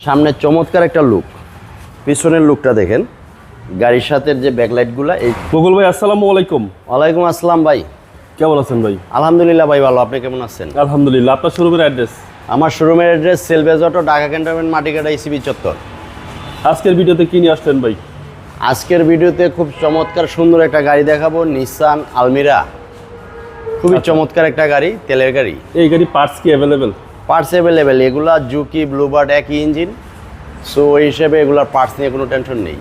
সামনে চমৎকার একটা লুক, পিছনের লুকটা দেখেন, গাড়ির সাথে যে ব্যাকলাইটগুলো। এই বকুল ভাই আসসালামু আলাইকুম। ওয়ালাইকুম আসসালাম ভাই, কেমন আছেন ভাই? আলহামদুলিল্লাহ ভাই ভালো, আপনি কেমন আছেন? আলহামদুলিল্লাহ। আপনার শোরুমের অ্যাড্রেস? আমার শোরুমের address Selvage Auto, Dhaka cantonment, Matikata, ECB চত্বর। আজকের ভিডিওতে কি নিয়ে আসলেন ভাই? আজকের ভিডিওতে খুব চমৎকার সুন্দর একটা গাড়ি দেখাবো, নিসান আলমিরা। খুবই চমৎকার একটা গাড়ি, তেলের গাড়ি। এই গাড়ি পার্টস কি অ্যাভেলেবেল? পার্টস অ্যাভেলেবেল, এগুলা জুকি ব্লুবার্ড একই ইঞ্জিন, সো ওই হিসেবে এগুলার পার্টস নিয়ে কোনো টেনশন নেই।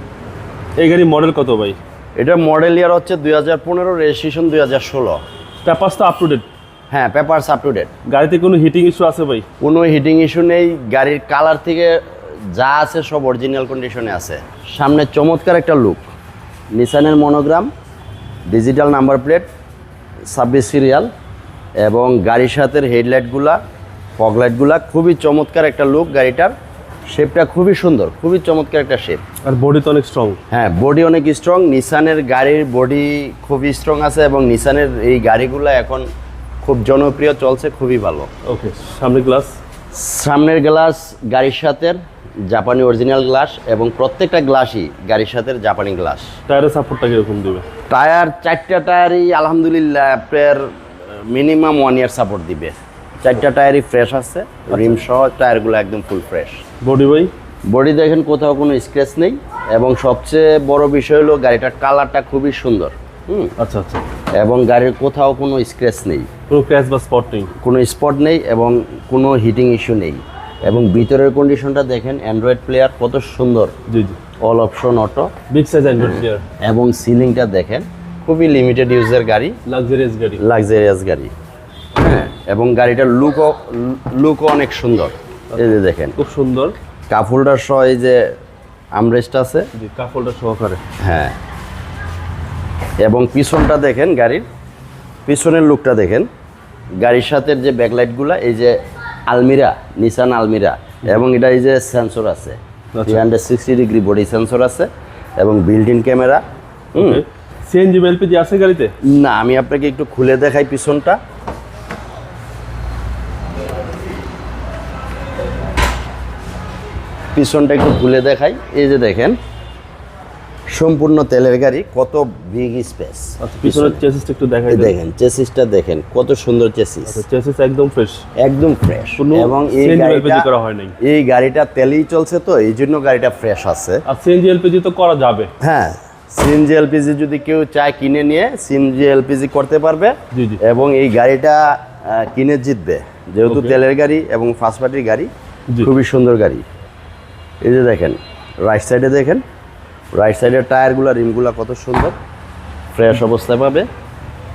এই গাড়ি মডেল কত ভাই? এটা মডেল ইয়ার হচ্ছে 2015, রেজিস্ট্রেশন 2016। পেপারস তো আপ টু ডেট? হ্যাঁ, পেপারস আপ টু ডেট। গাড়িতে কোনো হিটিং ইস্যু আছে ভাই? কোনো হিটিং ইস্যু নেই, গাড়ির কালার থেকে যা আছে সব অরিজিনাল কন্ডিশনে আছে। সামনে চমৎকার একটা লুক, নিসানের monogram, digital number plate, 26 serial, এবং গাড়ির সাথে হেডলাইটগুলা, ফগলাইটগুলা, খুবই চমৎকার একটা লুক। গাড়িটার শেপটা খুবই সুন্দর, খুবই চমৎকার একটা শেপ। আর বডি তো অনেক স্ট্রং। হ্যাঁ, বডি অনেক স্ট্রং। নিসানের গাড়ির বডি খুবই স্ট্রং আছে, এবং নিসানের এই গাড়িগুলো এখন খুব জনপ্রিয়, চলছে, খুবই ভালো। ওকে, সামনে গ্লাস? সামনের গ্লাস গাড়ির সাথে জাপানি অরিজিনাল গ্লাস, এবং প্রত্যেকটা গ্লাসই গাড়ির সাথে জাপানি গ্লাস। টায়ারের সাপোর্টটা কিরকম দেবে? টায়ার 4টা টায়ারই আলহামদুলিল্লাহ আপনার মিনিমাম 1 ইয়ার সাপোর্ট দিবে। 4টা টায়ারই ফ্রেশ আছে, রিম সহ টায়ারগুলো একদম ফুল ফ্রেশ। বডি ভাই? বডি দেখেন, কোথাও কোনো স্ক্র্যাচ নেই, এবং সবচেয়ে বড় বিষয় হলো গাড়িটার কালারটা খুবই সুন্দর। আচ্ছা আচ্ছা। এবং গাড়ির কোথাও কোনো স্ক্র্যাচ নেই, কোনো ক্র্যাশ বা স্পট নেই? কোনো স্পট নেই, এবং কোনো হিটিং ইস্যু নেই। এবং ভিতরের কন্ডিশনটা দেখেন, অ্যান্ড্রয়েড প্লেয়ার কত সুন্দর, জি জি, all option auto, big size Android player. এবং সিলিংটা দেখেন, খুবই লিমিটেড ইউজের গাড়ি, লাক্সারিয়াস গাড়ি, লাক্সারিয়াস গাড়ি। হ্যাঁ, এবং গাড়িটার লুকও অনেক সুন্দর। এই যে দেখেন, খুব সুন্দর। কাপ হোল্ডার সহ এই যে আমরেস্ট আছে, জি, কাপ হোল্ডার সহকারে। হ্যাঁ। এবং পিছনটা দেখেন, গাড়ির পিছনের লুকটা দেখেন, গাড়ির সাথে যে ব্যাকলাইটগুলো, এই যে আলমিরা, নিসান আলমিরা, এবং এটা এই যে সেন্সর আছে, 360 ডিগ্রি বডি সেন্সর আছে, এবং বিল্ট ইন ক্যামেরা। সিএনজি বা এলপিজি আছে গাড়িতে? না, আমি আপনাকে একটু খুলে দেখাই পিছনটা। পিছনটা একটু খুলে দেখাই। এই যে দেখেন, সম্পূর্ণ তেলের গাড়ি, কত বিগ স্পেস। আচ্ছা, পিছনের চেসিসটা একটু দেখাই। দেখেন চেসিসটা দেখেন, কত সুন্দর চেসিস। আচ্ছা, চেসিস একদম ফ্রেশ, একদম ফ্রেশ। এবং এই গাড়িটা তেলেই চলছে, তো এই জন্য গাড়িটা ফ্রেশ আছে। আর সিএনজি এলপিজি তো করা যাবে? হ্যাঁ, সিএনজি এলপিজি যদি কেউ চায় কিনে নিয়ে সিএনজি এলপিজি করতে পারবে। জি জি। এবং এই গাড়িটা কিনে জিতবে, যেহেতু তেলের গাড়ি এবং ফার্স্ট পার্টির গাড়ি, খুবই সুন্দর গাড়ি। এই যে দেখেন, রাইট সাইডে দেখেন, রাইট সাইডের টায়ারগুলো, রিমগুলো কত সুন্দর, ফ্রেশ অবস্থায় পাবে।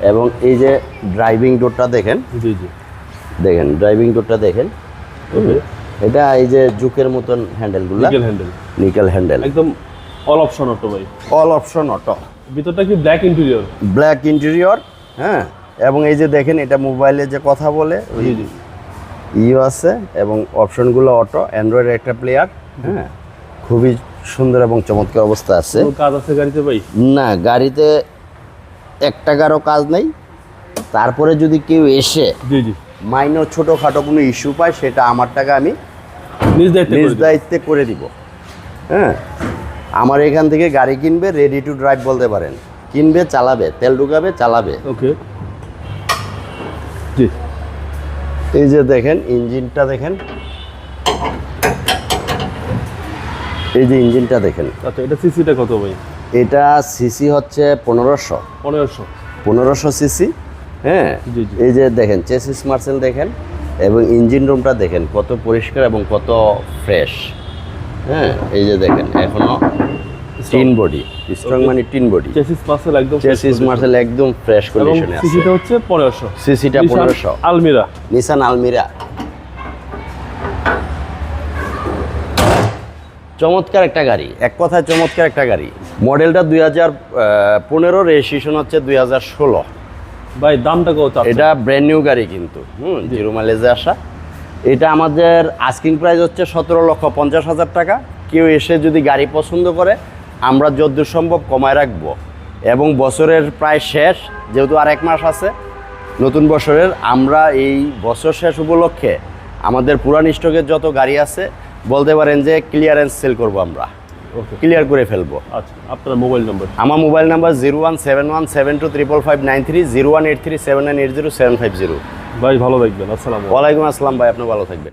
এবং এই যে ড্রাইভিং ডোরটা দেখেন, জি জি, দেখেন ড্রাইভিং ডোরটা দেখেন। এটা এই যে জুকের মতন হ্যান্ডেলগুলো, নিকেল হ্যান্ডেল, একদম অল অপশন অটো ভাই, অল অপশন অটো। ভিতরটা কি ব্ল্যাক ইন্টেরিয়র? ব্ল্যাক ইন্টেরিয়র, হ্যাঁ। এবং এই যে দেখেন, এটা মোবাইলে যে কথা বলে ইউ আছে, এবং অপশনগুলো অটো, অ্যান্ড্রয়েডের একটা প্লেয়ার। হ্যাঁ, খুবই সুন্দর এবং চমৎকার অবস্থা আছে। কাজ আছে গাড়িতে ভাই? না, গাড়িতে 1 টাকারও কাজ নেই। তারপরে যদি কেউ এসে জি জি মাইনর ছোটোখাটো কোনো ইস্যু পায়, সেটা আমার টাকা আমি নিজ দায়িত্বে করে দিব। হ্যাঁ, আমার এখান থেকে গাড়ি কিনবে, রেডি টু ড্রাইভ বলতে পারেন, কিনবে, চালাবে, তেল ঢুকাবে, চালাবে। ওকে, জি। এই যে দেখেন, ইঞ্জিনটা দেখেন, এই যে ইঞ্জিনটা দেখেন। আচ্ছা, এটা সিসিটা কত ভাই? এটা সিসি হচ্ছে 1500 সিসি। হ্যাঁ, এই যে দেখেন চেসিস মার্সেল দেখেন, এবং ইঞ্জিন রুমটা দেখেন কত পরিষ্কার এবং কত ফ্রেশ। হ্যাঁ, এই যে দেখেন, এখনো টিন বডি, স্ট্রং মানে টিন বডি। চেসিস মার্সেল একদম ফ্রেশ কন্ডিশনে আছে। সিসিটা হচ্ছে 1500, সিসিটা 1500। আলমিরা, নিসান আলমিরা, চমৎকার একটা গাড়ি, এক কথায় চমৎকার একটা গাড়ি। মডেলটা 2015, রেজিস্ট্রেশন হচ্ছে 2016। ভাই দামটা কত? এটা ব্র্যান্ড নিউ গাড়ি কিন্তু, জিরো মাইলেজে আসা। এটা আমাদের আস্কিং প্রাইস হচ্ছে 17,50,000 টাকা। কেউ এসে যদি গাড়ি পছন্দ করে, আমরা যতদূর সম্ভব কমায় রাখবো। এবং বছরের প্রায় শেষ, যেহেতু আর 1 মাস আছে নতুন বছরের, আমরা এই বছর শেষ উপলক্ষে আমাদের পুরান স্টকের যত গাড়ি আছে বলতে পারেন যে ক্লিয়ারেন্স সেল করব আমরা, ওকে, ক্লিয়ার করে ফেলবো। আচ্ছা আপনার মোবাইল নাম্বার। আমার মোবাইল নাম্বার 01717255593, 01837980750। ভাই ভালো থাকবেন, আসসালামু আলাইকুম। ওয়ালাইকুম আসসালাম ভাই, আপনি ভালো থাকবেন।